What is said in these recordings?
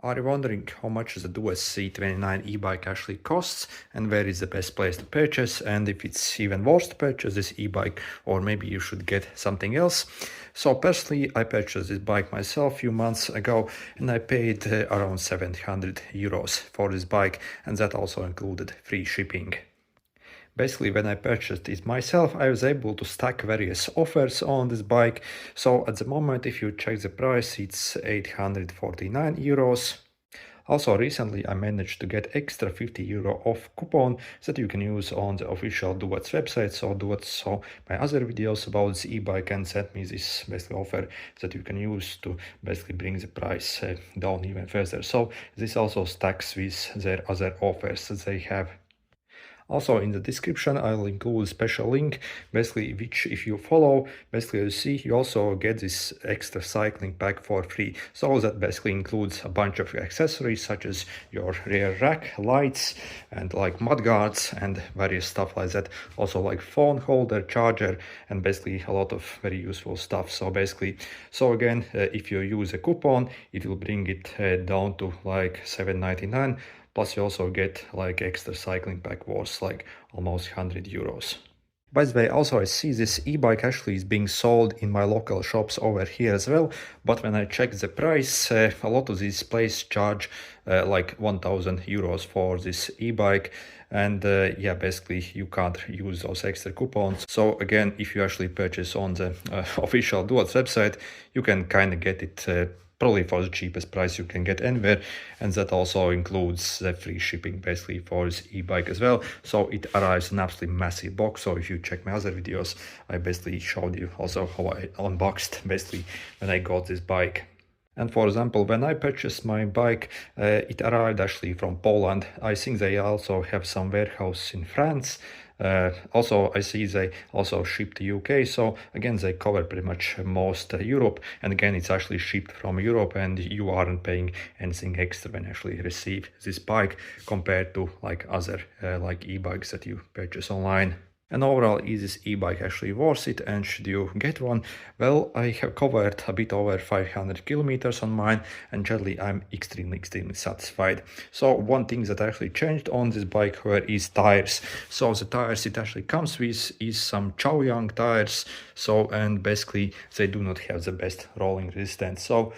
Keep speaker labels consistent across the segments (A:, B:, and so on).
A: Are you wondering how much the Duotts C29 e-bike actually costs and where is the best place to purchase, and if it's even worth to purchase this e-bike or maybe you should get something else? So personally, I purchased this bike myself a few months ago and I paid around 700 euros for this bike, and that also included free shipping. Basically, when I purchased it myself, I was able to stack various offers on this bike. So at the moment, if you check the price, it's 849 euros. Also, recently I managed to get extra 50 euro off coupon that you can use on the official Duotts website. So Duotts saw my other videos about this e-bike and sent me this basically offer that you can use to basically bring the price down even further. So this also stacks with their other offers that they have. Also in the description I'll include a special link, basically which if you follow, basically you see you also get this extra cycling pack for free. So that basically includes a bunch of accessories such as your rear rack, lights and like mud guards and various stuff like that. Also like phone holder, charger and basically a lot of very useful stuff. So basically, so again, if you use a coupon, it will bring it down to like 7.99. Plus you also get like extra cycling pack worth like almost 100 euros. By the way, also I see this e-bike actually is being sold in my local shops over here as well, but when I check the price, a lot of these places charge like 1000 euros for this e-bike, and yeah, basically you can't use those extra coupons. So again, if you actually purchase on the official Duotts website, you can kind of get it probably for the cheapest price you can get anywhere, and that also includes the free shipping basically for this e-bike as well. So it arrives in an absolutely massive box. So if you check my other videos, I basically showed you also how I unboxed basically when I got this bike. And for example, when I purchased my bike, it arrived actually from Poland. I think they also have some warehouse in France. Also, I see they also ship to UK. So again, they cover pretty much most Europe. And again, it's actually shipped from Europe and you aren't paying anything extra when you actually receive this bike compared to like other like e-bikes that you purchase online. And overall, is this e-bike actually worth it and should you get one? Well, I have covered a bit over 500 kilometers on mine and generally I'm extremely satisfied. So one thing that actually changed on this bike here is tires. So the tires it actually comes with is some Chaoyang tires. So and basically they do not have the best rolling resistance. So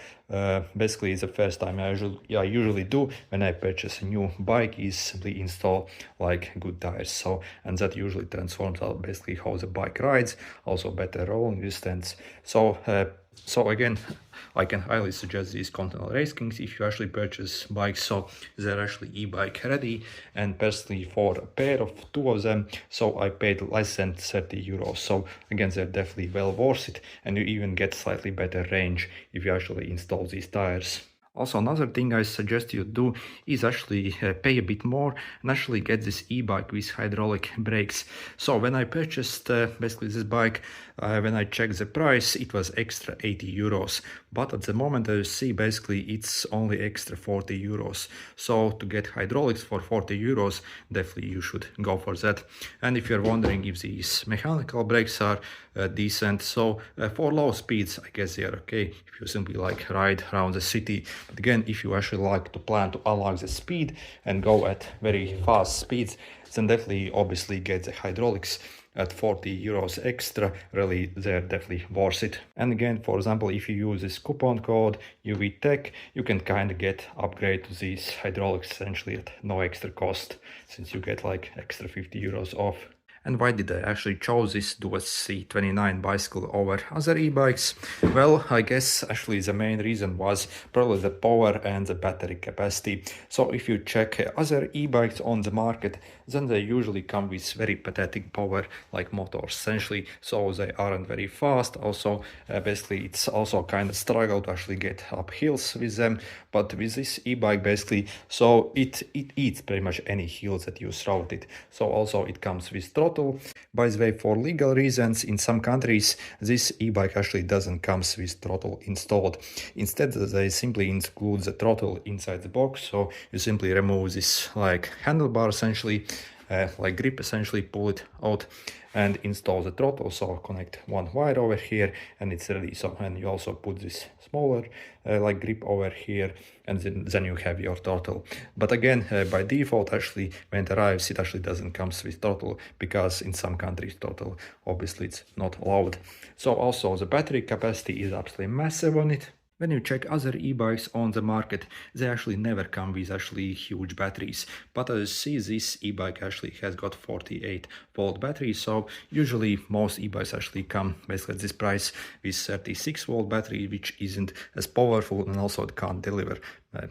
A: basically the first time I usually do when I purchase a new bike is simply install like good tires. So and that usually transforms out basically how the bike rides, also better rolling distance. So again, I can highly suggest these Continental Race Kings if you actually purchase bikes. So they're actually e-bike ready, and personally for a pair of two of them, so I paid less than 30 euros. So again, they're definitely well worth it, and you even get slightly better range if you actually install these tires. Also, another thing I suggest you do is actually pay a bit more and actually get this e-bike with hydraulic brakes. So when I purchased basically this bike, when I checked the price, it was extra 80 euros. But at the moment, as you see, basically it's only extra 40 euros. So to get hydraulics for 40 euros, definitely you should go for that. And if you're wondering if these mechanical brakes are decent, so for low speeds, I guess they are okay if you simply like ride around the city. But again, if you actually like to plan to unlock the speed and go at very fast speeds, then definitely obviously get the hydraulics at 40 euros extra. Really, they're definitely worth it. And again, for example, if you use this coupon code UVTech, you can kind of get upgrade to these hydraulics essentially at no extra cost, since you get like extra 50 euros off. And why did I actually choose this Duotts C29 bicycle over other e-bikes? Well, I guess actually the main reason was probably the power and the battery capacity. So if you check other e-bikes on the market, then they usually come with very pathetic power like motors essentially. So they aren't very fast. Also, basically it's also kind of struggle to actually get up hills with them. But with this e-bike basically, so it eats pretty much any hills that you throw at it. So also it comes with throttle. By the way, for legal reasons, in some countries, this e-bike actually doesn't come with throttle installed. Instead, they simply include the throttle inside the box. So you simply remove this like handlebar essentially, like grip, essentially pull it out and install the throttle. So connect one wire over here and it's ready. So, and you also put this smaller like grip over here, and then you have your throttle. But again, by default, actually when it arrives, it actually doesn't come with throttle, because in some countries throttle obviously it's not allowed. So also the battery capacity is absolutely massive on it. When you check other e-bikes on the market, they actually never come with actually huge batteries. But as you see, this e-bike actually has got 48-volt battery. So usually most e-bikes actually come basically at this price with 36-volt battery, which isn't as powerful, and also it can't deliver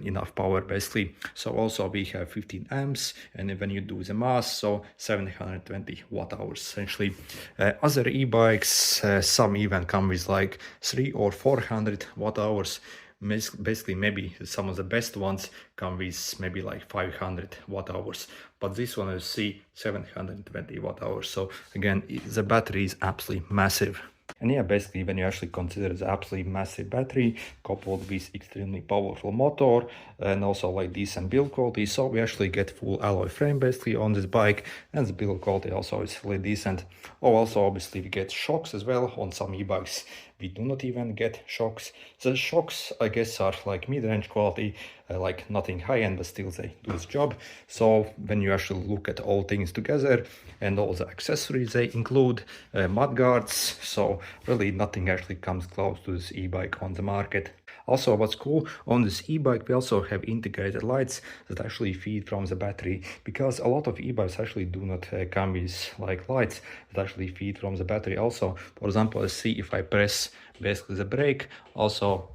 A: enough power basically. So also we have 15 amps, and when you do the math, so 720 watt hours essentially. Other e-bikes, some even come with like 300 or 400 watt hours. Basically, maybe some of the best ones come with maybe like 500 watt hours, but this one is 720 watt hours. So again, the battery is absolutely massive. And yeah, basically when you actually consider the absolutely massive battery coupled with extremely powerful motor and also like decent build quality, so we actually get full alloy frame basically on this bike, and the build quality also is really decent. Oh, also obviously we get shocks as well. On some e-bikes we do not even get shocks. The shocks, I guess, are like mid-range quality, like nothing high-end, but still they do its job. So when you actually look at all things together and all the accessories they include, mud guards, so really nothing actually comes close to this e-bike on the market. Also, what's cool, on this e-bike we also have integrated lights that actually feed from the battery, because a lot of e-bikes actually do not come with like lights that actually feed from the battery. Also, for example, let's see if I press basically the brake, also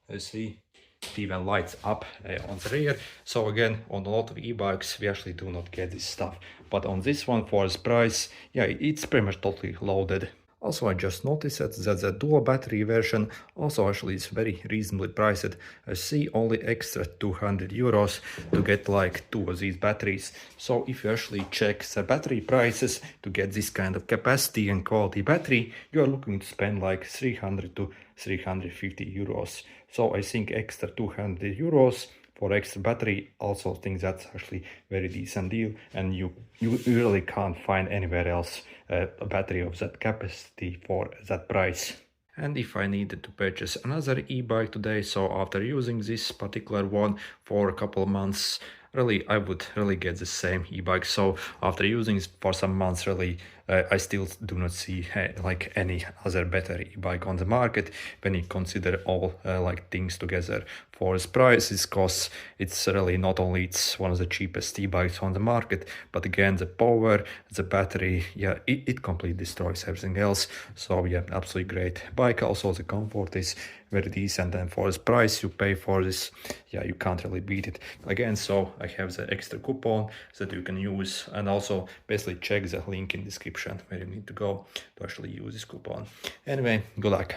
A: let's see it even lights up on the rear. So again, on a lot of e-bikes we actually do not get this stuff, but on this one, for this price, yeah, it's pretty much totally loaded. Also, I just noticed that the dual battery version also actually is very reasonably priced. I see only extra 200 euros to get like two of these batteries. So if you actually check the battery prices to get this kind of capacity and quality battery, you are looking to spend like 300 to 350 euros. So I think extra 200 euros for extra battery, also think that's actually very decent deal, and you really can't find anywhere else a battery of that capacity for that price. And if I needed to purchase another e-bike today, so after using this particular one for a couple of months, really I would really get the same e-bike. So after using it for some months, really I still do not see like any other better e-bike on the market when you consider all like things together. For its price, its costs, it's really not only it's one of the cheapest e-bikes on the market, but again the power, the battery, yeah, it completely destroys everything else. So yeah, absolutely great bike. Also the comfort is very decent, and for this price you pay for this, yeah, you can't really beat it. Again, so I have the extra coupon that you can use, and also basically check the link in description where you need to go to actually use this coupon. Anyway, good luck.